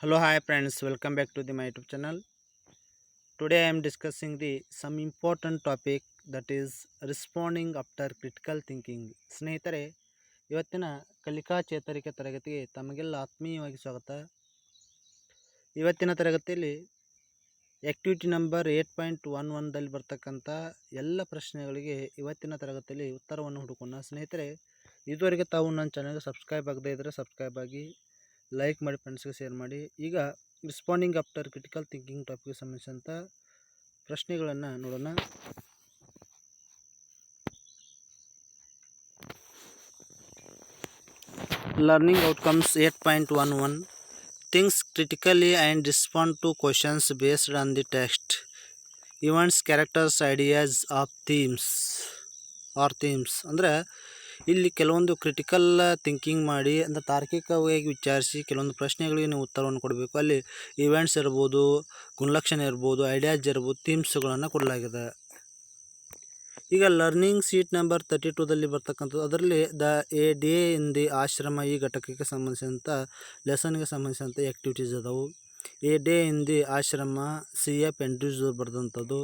Hello, hi friends, welcome back to my YouTube channel. Today I am discussing the some important topic that is responding after critical thinking. ಸ್ನೇಹಿತರೆ, ಇವತ್ತಿನ ಕಲಿಕಾ ಚೇತರಿಕೆ ತರಗತಿಗೆ ತಮಗೆಲ್ಲ ಆತ್ಮೀಯವಾಗಿ ಸ್ವಾಗತ. ಇವತ್ತಿನ ತರಗತಿಯಲ್ಲಿ ಆಕ್ಟಿವಿಟಿ ನಂಬರ್ 8.11ದಲ್ಲಿ ಬರ್ತಕ್ಕಂಥ ಎಲ್ಲ ಪ್ರಶ್ನೆಗಳಿಗೆ ಇವತ್ತಿನ ತರಗತಿಯಲ್ಲಿ ಉತ್ತರವನ್ನು ಹುಡುಕೋಣ. ಸ್ನೇಹಿತರೆ, ಇದುವರೆಗೆ ತಾವು ನನ್ನ ಚಾನಲ್ಗೆ ಸಬ್ಸ್ಕ್ರೈಬ್ ಆಗದೇ ಇದ್ದರೆ ಸಬ್ಸ್ಕ್ರೈಬ್ ಆಗಿ, ಲೈಕ್ ಮಾಡಿ, ಫ್ರೆಂಡ್ಸ್ಗೆ ಶೇರ್ ಮಾಡಿ. ಈಗ ರಿಸ್ಪಾಂಡಿಂಗ್ ಆಫ್ಟರ್ ಕ್ರಿಟಿಕಲ್ ಥಿಂಕಿಂಗ್ ಟಾಪಿಕ್ಗೆ ಸಂಬಂಧಿಸಿದಂಥ ಪ್ರಶ್ನೆಗಳನ್ನು ನೋಡೋಣ. Learning outcomes 8.11 thinks critically and respond two questions based on the text events characters ideas of themes ಅಂದರೆ ಇಲ್ಲಿ ಕೆಲವೊಂದು ಕ್ರಿಟಿಕಲ್ ಥಿಂಕಿಂಗ್ ಮಾಡಿ ಅಂದರೆ ತಾರ್ಕಿಕವಾಗಿ ವಿಚಾರಿಸಿ ಕೆಲವೊಂದು ಪ್ರಶ್ನೆಗಳಿಗೆ ನೀವು ಉತ್ತರವನ್ನು ಕೊಡಬೇಕು. ಅಲ್ಲಿ ಇವೆಂಟ್ಸ್ ಇರ್ಬೋದು, ಗುಣಲಕ್ಷಣ ಇರ್ಬೋದು, ಐಡಿಯಾಸ್ ಇರ್ಬೋದು, ಥೀಮ್ಸ್ಗಳನ್ನು ಕೊಡಲಾಗಿದೆ. ಈಗ ಲರ್ನಿಂಗ್ ಶೀಟ್ ನಂಬರ್ 32ದಲ್ಲಿ ಬರ್ತಕ್ಕಂಥದ್ದು, ಅದರಲ್ಲಿ ಎ ಡೇ ಇನ್ ದಿ ಆಶ್ರಮ ಈ ಘಟಕಕ್ಕೆ ಸಂಬಂಧಿಸಿದಂಥ ಲೆಸನ್ಗೆ ಸಂಬಂಧಿಸಿದಂಥ ಆ್ಯಕ್ಟಿವಿಟೀಸ್ ಅದಾವು. ಎ ಡೇ ಇನ್ ದಿ ಆಶ್ರಮ CF ಎಂಡ್ರೂಸ್ ಬರೆದಂಥದ್ದು.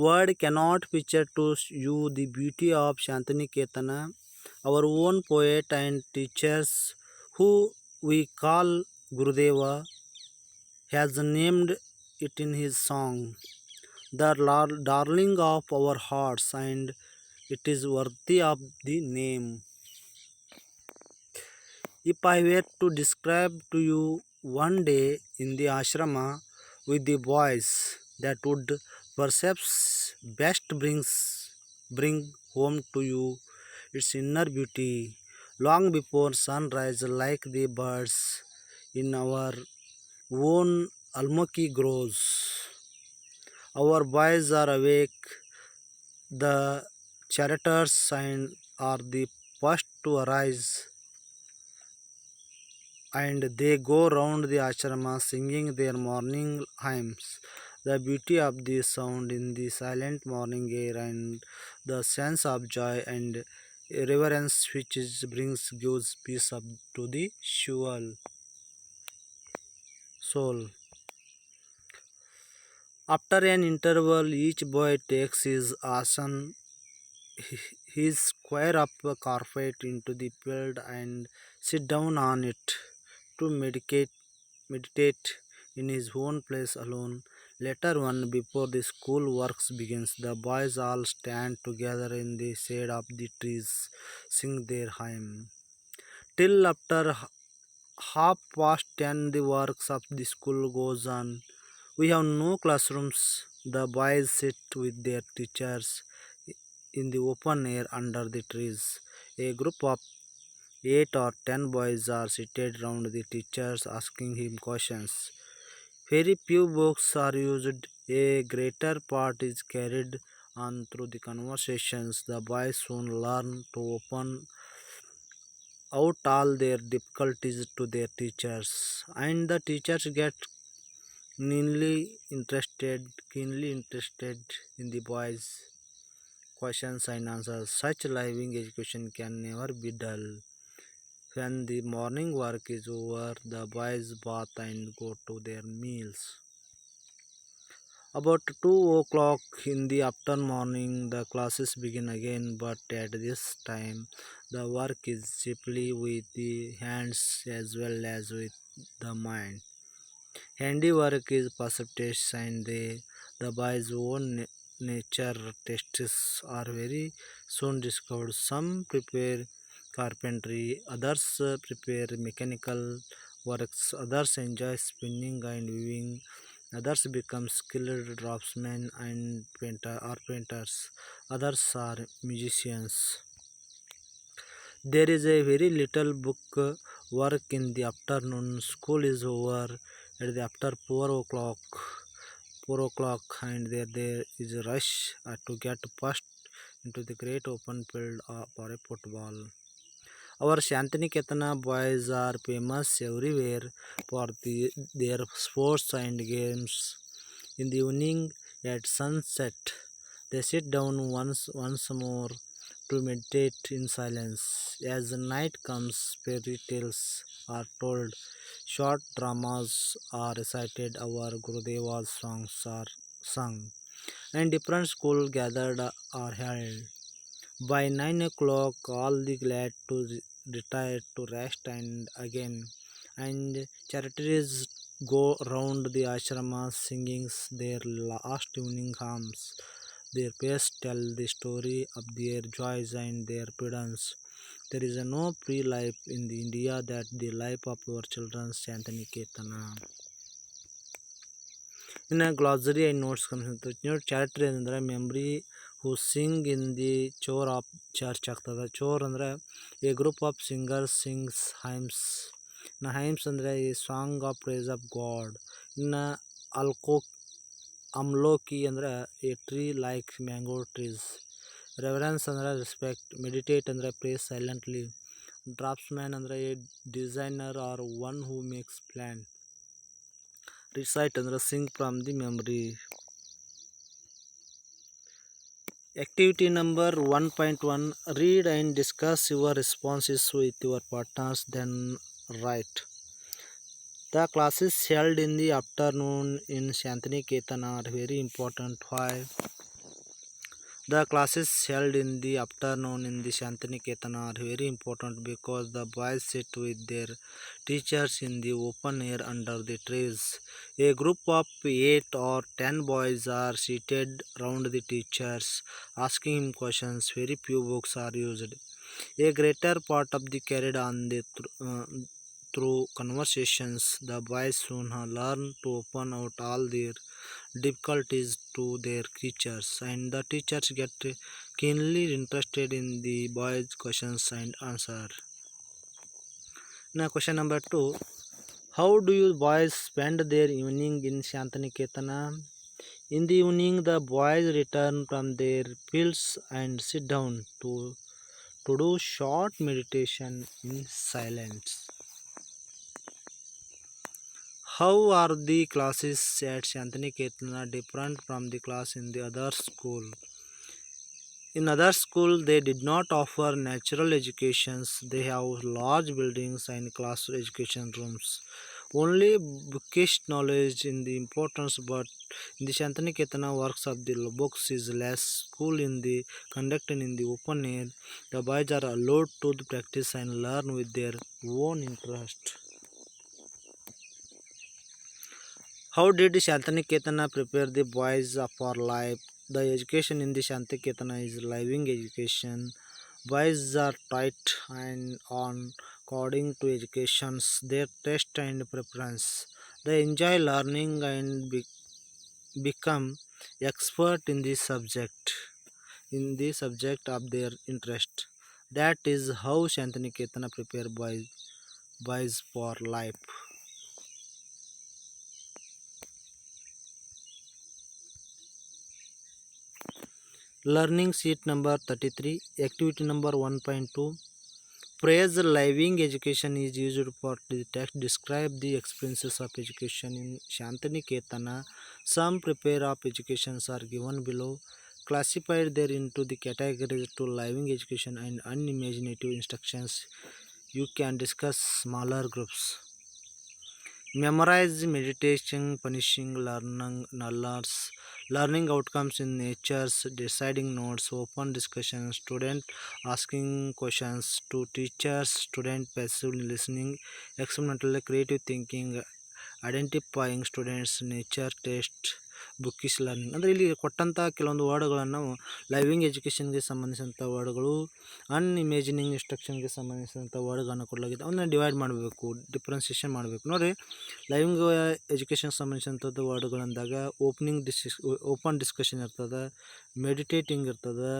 Word cannot picture to you the beauty of Shantiniketana, our own poet and teachers who we call Gurudeva has named it in his song, the darling of our hearts, and it is worthy of the name. If I were to describe to you one day in the ashrama with the boys, that would perhaps best bring home to you its inner beauty, long before sunrise, like the birds in our own almaki grows. Our boys are awake, the charioteers are the first to arise, and they go round the ashrama singing their morning hymns. The beauty of the sound in the silent morning air and the sense of joy and reverence which gives peace up to the soul. After an interval, each boy takes his asan, his square of carpet, into the field and sit down on it to meditate in his own place alone. Later on, before the school works begins, the boys all stand together in the shade of the trees, sing their hymn. Till after 10:30, the works of the school goes on. We have no classrooms. The boys sit with their teachers in the open air under the trees. A group of 8 or 10 boys are seated round the teachers asking him questions. Very few books are used. A greater part is carried on through the conversations. The boys soon learn to open out all their difficulties to their teachers, and the teachers get keenly interested in the boys' questions and answers. Such living education can never be dull. When the morning work is over, the boys bath and go to their meals. About 2 o'clock in the afternoon, the classes begin again, but at this time, the work is chiefly with the hands as well as with the mind. Handiwork is perceptious, and the boys' own nature tastes are very soon discovered. Some prepare carpentry, others prepare mechanical works, others enjoy spinning and weaving, others become skilled draftsmen and painters, others are musicians. There is a very little book work in the afternoon. School is over at the after 4 o'clock, and there is a rush to get first into the great open field for a football. Our Shantiniketana boys are famous everywhere for their sports and games. In the evening at sunset, they sit down once more to meditate in silence. As the night comes, fairy tales are told, short dramas are recited, our Gurudeva's songs are sung, and different schools gathered are held. By 9 o'clock, all the glad to retire to rest and again, and charities go round the ashramas singing their last evening hymns. Their peers tell the story of their joys and their burdens. There is no pre-life in the India that the life of our children Shantaniketana. In a glossary and notes comes character ಅಂದ್ರೆ memory who sing in the chore of church ಆಗ್ತದೆ. ಚೋರ್ ಅಂದ್ರೆ a group of singers sings hymns. ಇನ್ನು hymns ಅಂದ್ರೆ a song of praise of God. ಇನ್ನು alco amloki ಅಂದ್ರೆ a tree like mango trees. Reverence ಅಂದ್ರೆ respect. Meditate ಅಂದ್ರೆ pray silently. Draftsman ಅಂದ್ರೆ a designer or one who makes plan. Recite ಅಂದ್ರೆ sing from the memory. Activity number 1.1, read and discuss your responses with your partners, then write. The classes held in the afternoon in Shantiniketan are very important. Why? The classes held in the afternoon in the Shantiniketan are very important because the boys sit with their teachers in the open air under the trees. A group of 8 or 10 boys are seated round the teachers asking him questions. Very few books are used. A greater part of the carried on through conversations. The boys soon learn to open out all their difficulties to their teachers, and the teachers get keenly interested in the boys' questions and answer. Now, question number 2. How do you boys spend their evening in Shantaniketana? In the evening, the boys return from their fields and sit down to do short meditation in silence. How are the classes at Shantaniketana different from the class in the other school? In other schools, they did not offer natural educations. They have large buildings and class education rooms. Only bookish knowledge in the importance, but in the Shantaniketana works of the books is less. School in the conducted in the open air. The boys are allowed to practice and learn with their own interest. How did Shantaniketana prepare the boys for life? The education in the Shantaniketana is living education. Boys are taught and on according to educations, their taste and preference. They enjoy learning and become expert in the subject of their interest. That is how Shantaniketana prepare boys for life. Learning sheet number 33, activity number 1.2. Phrase living education is used for the text. Describe the experiences of education in Shantaniketana. Some prepare of educations are given below. Classified there into the categories to living education and unimaginative instructions. You can discuss smaller groups. Memorize meditation, punishing learning outcomes in natures, deciding notes, open discussion, student asking questions to teachers, student passive listening, experimental creative thinking, identifying students nature test bookish learning. ಅಂದರೆ ಇಲ್ಲಿ ಕೊಟ್ಟಂಥ ಕೆಲವೊಂದು ವರ್ಡ್ಗಳನ್ನು ನಾವು living ಎಜುಕೇಷನ್ಗೆ ಸಂಬಂಧಿಸಿದಂಥ ವರ್ಡ್ಗಳು, ಅನ್ಇಮೇಜಿನಿಂಗ್ ಇನ್ಸ್ಟ್ರಕ್ಷನ್ಗೆ ಸಂಬಂಧಿಸಿದಂಥ ವರ್ಡ್ಗಳನ್ನು ಕೊಡಲಾಗಿದೆ. ಅವನ್ನ divide ಮಾಡಬೇಕು, differentiation ಮಾಡಬೇಕು. ನೋಡಿರಿ, ಲೈವಿಂಗ್ ಎಜುಕೇಷನ್ಗೆ ಸಂಬಂಧಿಸಿದಂಥದ್ದು ವರ್ಡ್ಗಳಂದಾಗ ಓಪನ್ ಡಿಸ್ಕಷನ್ ಇರ್ತದೆ, ಮೆಡಿಟೇಟಿಂಗ್ ಇರ್ತದೆ,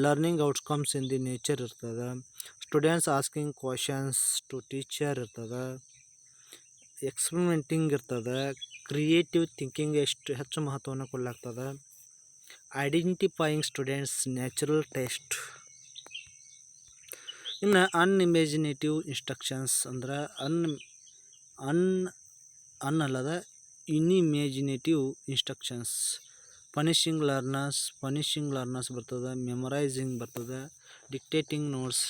learning outcomes in the nature ಇರ್ತದೆ, students asking questions to teacher ಇರ್ತದೆ, ಎಕ್ಸ್ಪರಿಮೆಂಟಿಂಗ್ ಇರ್ತದೆ, ಕ್ರಿಯೇಟಿವ್ ಥಿಂಕಿಂಗ್ ಹೆಚ್ಚು ಮಹತ್ವವನ್ನು ಕೊಡಲಾಗ್ತದೆ, ಐಡೆಂಟಿಫೈಯಿಂಗ್ ಸ್ಟೂಡೆಂಟ್ಸ್ ನ್ಯಾಚುರಲ್ ಟೆಸ್ಟ್. ಇನ್ನು ಅನ್ಇಮೇಜಿನೇಟಿವ್ ಇನ್ಸ್ಟ್ರಕ್ಷನ್ಸ್ ಅಂದ್ರೆ ಅಲ್ಲದ ಇನ್ಇಮೇಜಿನೇಟಿವ್ ಇನ್ಸ್ಟ್ರಕ್ಷನ್ಸ್. ಪನಿಷಿಂಗ್ ಲರ್ನರ್ಸ್ ಬರ್ತದೆ, ಮೆಮೊರೈಸಿಂಗ್ ಬರ್ತದೆ, dictating notes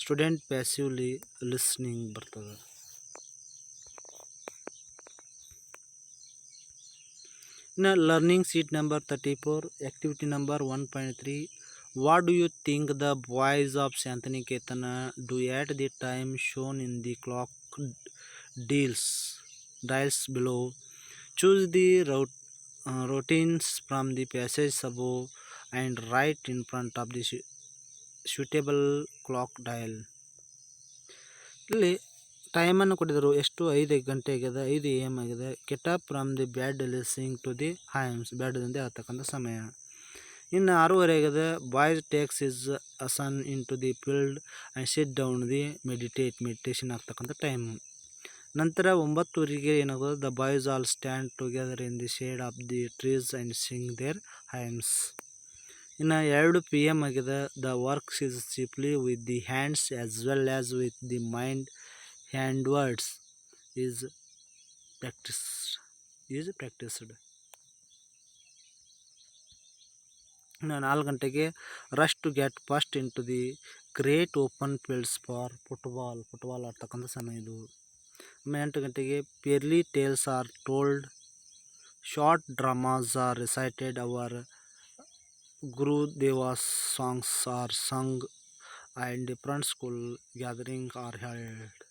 student passively listening ಬರ್ತದೆ. ಇನ್ನು learning sheet number 34 activity number 1.3 what do you think the boys of Shantiniketan do at the time shown in the clock dials below. Choose the routines from the passage above and write in front of the suitable clock dial. ಇಲ್ಲಿ ಟೈಮನ್ನು ಕೊಟ್ಟಿದ್ದರು, ಎಷ್ಟು 5 ಗಂಟೆ ಆಗಿದೆ, 5 AM ಆಗಿದೆ. Get up from the bed listening to the hymns, ಬ್ಯಾಡದಿಂದ ಹೇಳ್ತಕ್ಕಂಥ ಸಮಯ. ಇನ್ನು 6:30 ಆಗಿದೆ. Boys takes his asan into the field and sit down the meditation ಆಗ್ತಕ್ಕಂಥ ಟೈಮು. ನಂತರ 9:30 ಏನಾಗೋದು, the boys all stand together in the shade of the trees and sing their hymns. ಇನ್ನು 2 PM ಆಗಿದೆ. The works is chiefly with the hands as well as with the mind. Hand words is practised. ಇನ್ನು 4 ಗಂಟೆಗೆ rush to get first into the great open fields for football ಆಡ್ತಕ್ಕಂಥ ಸಮಯ ಇದು. 8 ಗಂಟೆಗೆ fairy tales are told, short dramas are recited, our Gurudeva's songs are sung and different school gathering are held.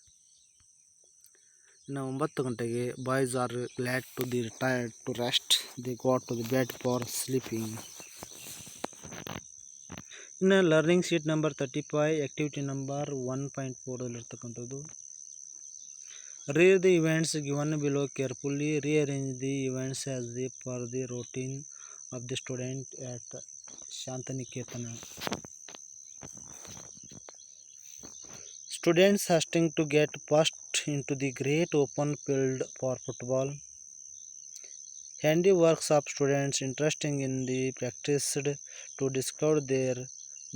ಇನ್ನು 9 ಗಂಟೆಗೆ boys are glad to the retired to rest, the go to the bed for sleeping. ಇನ್ನು learning sheet number 35 activity number 1.4 ಇರ್ತಕ್ಕಂಥದ್ದು. Read the events given below carefully. Rearrange the events as per the routine of the student at Shantaniketana. Students hosting to get first into the great open field for football. Handiworks of students interesting in the practiced to discover their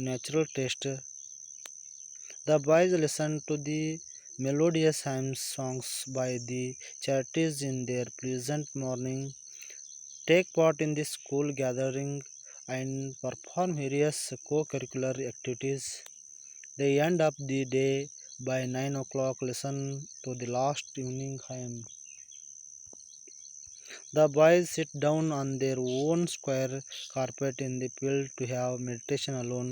natural taste. The boys listen to the melodious hymn songs by the charities in their pleasant morning, take part in the school gathering, and perform various co-curricular activities. They end up the day by 9 o'clock, listen to the last evening hymn. The boys sit down on their own square carpet in the field to have meditation alone.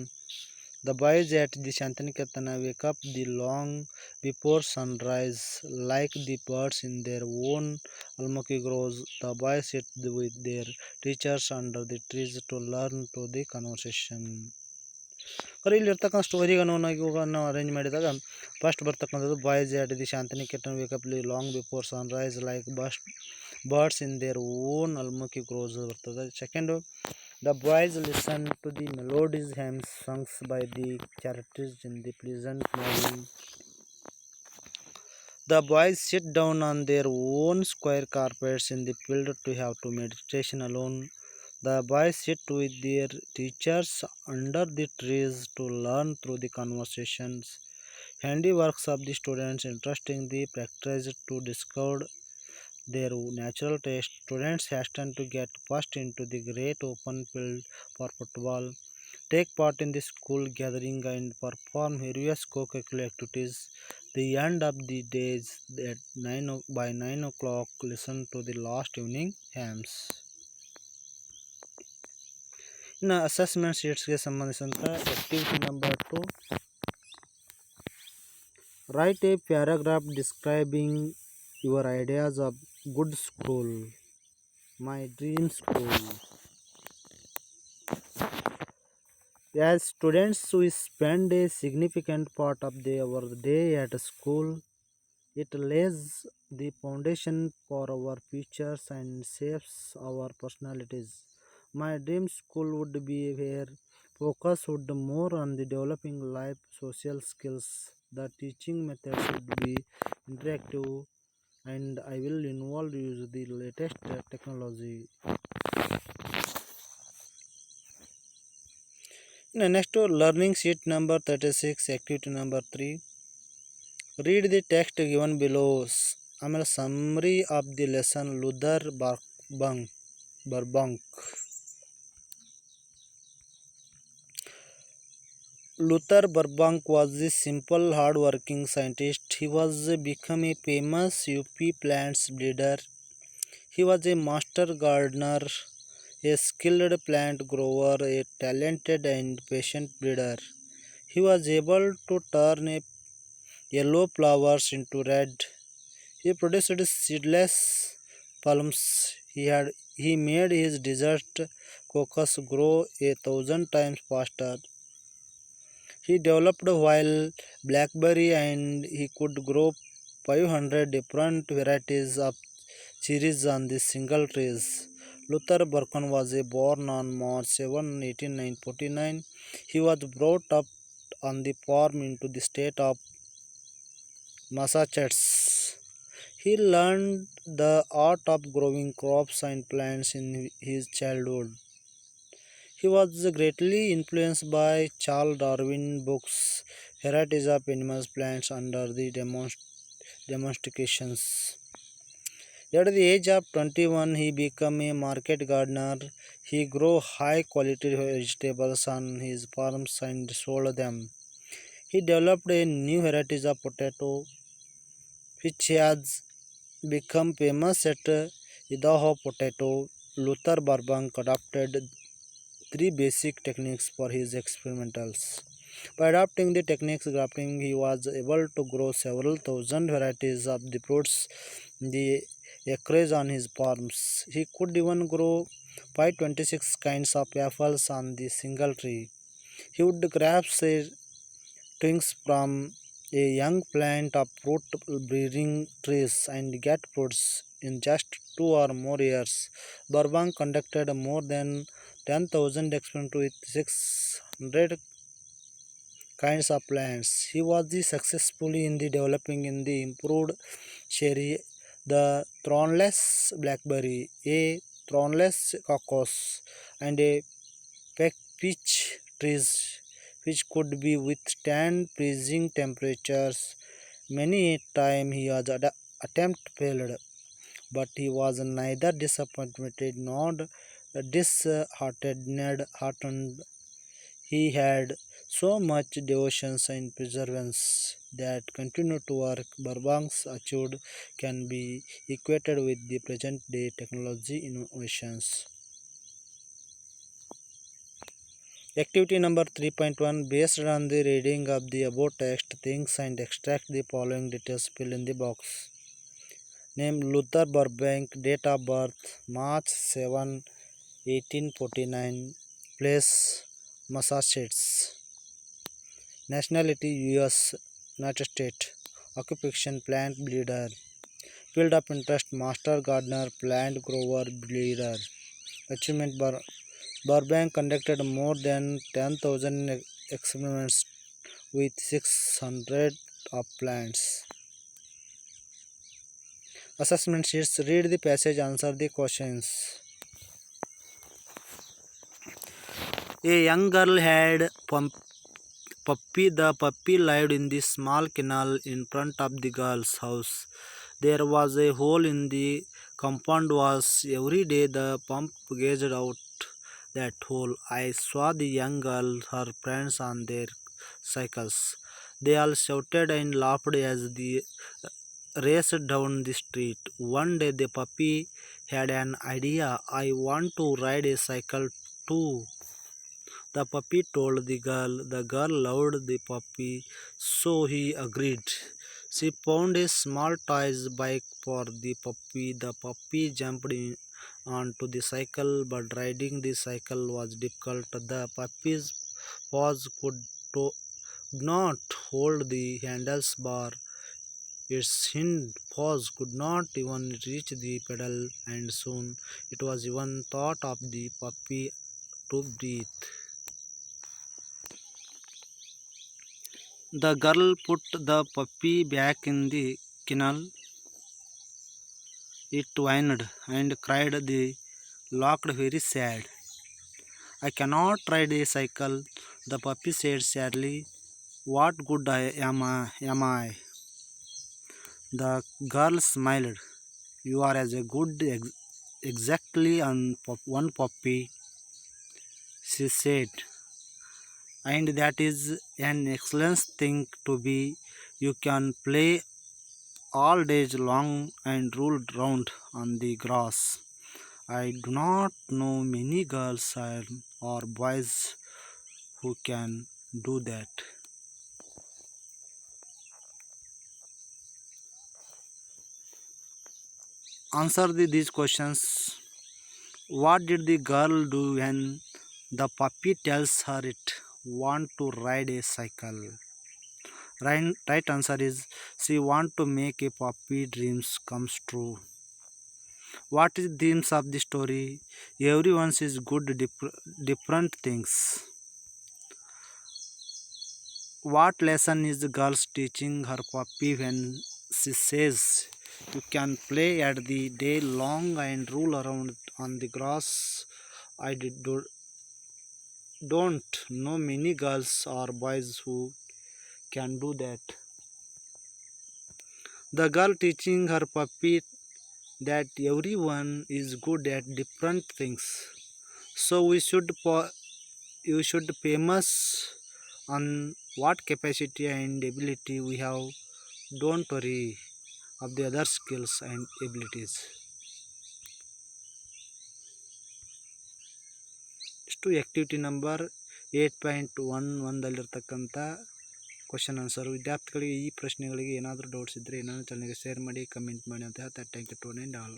The boys at the Shantaniketana wake up the long before sunrise, like the birds in their own almaki groves. The boys sit with their teachers under the trees to learn to the conversation. ಇಲ್ಲಿರ್ತಕ್ಕಂಥ ಸ್ಟೋರಿಗಳನ್ನು ಇವುಗಳನ್ನು arrange ಮಾಡಿದಾಗ first ಬರ್ತಕ್ಕಂಥದ್ದು boys at the Shantiniketan wake up long before sunrise like birds in their own ಅಲ್ಮುಕಿ grows ಬರ್ತದೆ. Second, the boys listen to the melodious hymns sung by the charities in the pleasant morning. The boys sit down on their own square carpets in the field to have to meditation alone. The boys sit with their teachers under the trees to learn through the conversations. Handiworks of the students interesting the practice to discover their natural taste. Students hasten to get first into the great open field for football, take part in the school gathering, and perform various co-curricular activities. The end of the days at by 9 o'clock, listen to the last evening hymns. ಇನ್ನು assessment ಶೀಟ್ಸ್ಗೆ ಸಂಬಂಧಿಸಿದಂಥ activity number 2, write a paragraph describing your ideas of good school. My dream school. As students, we spend a significant part of our day at school. It lays the foundation for our futures and shapes our personalities. My dream school would be where focus would more on the developing life social skills. The teaching methods would be interactive, and I will involve use the latest technology. Next, learning sheet number 36, activity number 3. Read the text given below. ಆಮೇಲೆ summary of the lesson Luther Burbank. Luther Burbank was a simple, hard-working scientist. He was become a famous UP plants breeder. He was a master gardener, a skilled plant grower, a talented and patient breeder. He was able to turn a yellow flowers into red. He produced seedless palms. He made his desert cocos grow 1,000 times faster. He developed wild blackberry and he could grow 500 different varieties of cherries on the single trees. Luther Burton was born on March 7, 1849. He was brought up on the farm into the state of Massachusetts. He learned the art of growing crops and plants in his childhood. He was greatly influenced by Charles Darwin's books, Varieties of Animals, Plants under the Demonstrations. At the age of 21, he became a market gardener. He grew high quality vegetables on his farms and sold them. He developed a new varieties of potato, which has become famous at Idaho Potato. Luther Burbank adopted three basic techniques for his experimentals. By adopting the techniques grafting, he was able to grow several thousand varieties of the fruits in the acreage on his farms. He could even grow 526 kinds of apples on the single tree. He would grab twigs from a young plant of fruit bearing trees and get fruits in just 2 or more years. Burbank conducted more than 10,000 experiments with 600 kinds of plants. He was successfully in the developing in the improved cherry, the thornless blackberry, a thornless cocos, and a peach trees which could be withstand freezing temperatures. Many a time he has attempt failed, but he was neither disappointed nor disheartened. He had so much devotion and perseverance that continued to work Burbank's achieved can be equated with the present day technology innovations. Activity number 3.1. Based on the reading of the above text, think and extract the following details. Fill in the box. Name Luther Burbank. Date of birth March 7, 1849. Place Massachusetts. Nationality US, United States. Occupation plant breeder. Field of interest master gardener, plant grower, breeder. Achievement Burbank conducted more than 10,000 experiments with 600 of plants. Assessment sheets. Read the passage, answer the questions. A young girl had puppy. The puppy lived in the small canal in front of the girl's house. There was a hole in the compound walls. Every day the pump gazed out that hole. I saw the young girl, her friends on their cycles. They all shouted and laughed as they raced down the street. One day the puppy had an idea. I want to ride a cycle too. The puppy told the girl. The girl loved the puppy, so he agreed. She found a small toy bike for the puppy. The puppy jumped onto the cycle, but riding the cycle was difficult. The puppy's paws to- not hold the handles bar. Its hind paws could not even reach the pedal, and soon it was even thought of the puppy to breathe. The girl put the puppy back in the kennel. It whined and cried. They looked very sad. I cannot ride a cycle, the puppy said sadly. What good am I? The girl smiled. You are as a good exactly on one puppy, she said. and that is an excellent thing to be. You can play all days long and roll round on the grass. I do not know many girls or boys who can do that. Answer these questions. What did the girl do when the puppy tells her it want to ride a cycle? Right answer is she want to make a puppy dreams comes true. What is themes of the story? Everyone is good different things. What lesson is the girl teaching her puppy when she says you can play at the day long and roll around on the grass? Don't know many girls or boys who can do that. The girl teaching her puppy that everyone is good at different things. So you should famous on what capacity and ability we have. Don't worry of the other skills and abilities. ಇಷ್ಟು activity number 8.11ದಲ್ಲಿರ್ತಕ್ಕಂಥ question answer. ವಿದ್ಯಾರ್ಥಿಗಳಿಗೆ ಈ ಪ್ರಶ್ನೆಗಳಿಗೆ ಏನಾದರೂ doubts ಇದ್ದರೆ ಏನಾದರೂ ಚಾನಲ್ಗೆ share ಮಾಡಿ, comment ಮಾಡಿ ಅಂತ ಹೇಳ್ತಾ ಥ್ಯಾಂಕ್ ಯು ಟು ಆಲ್.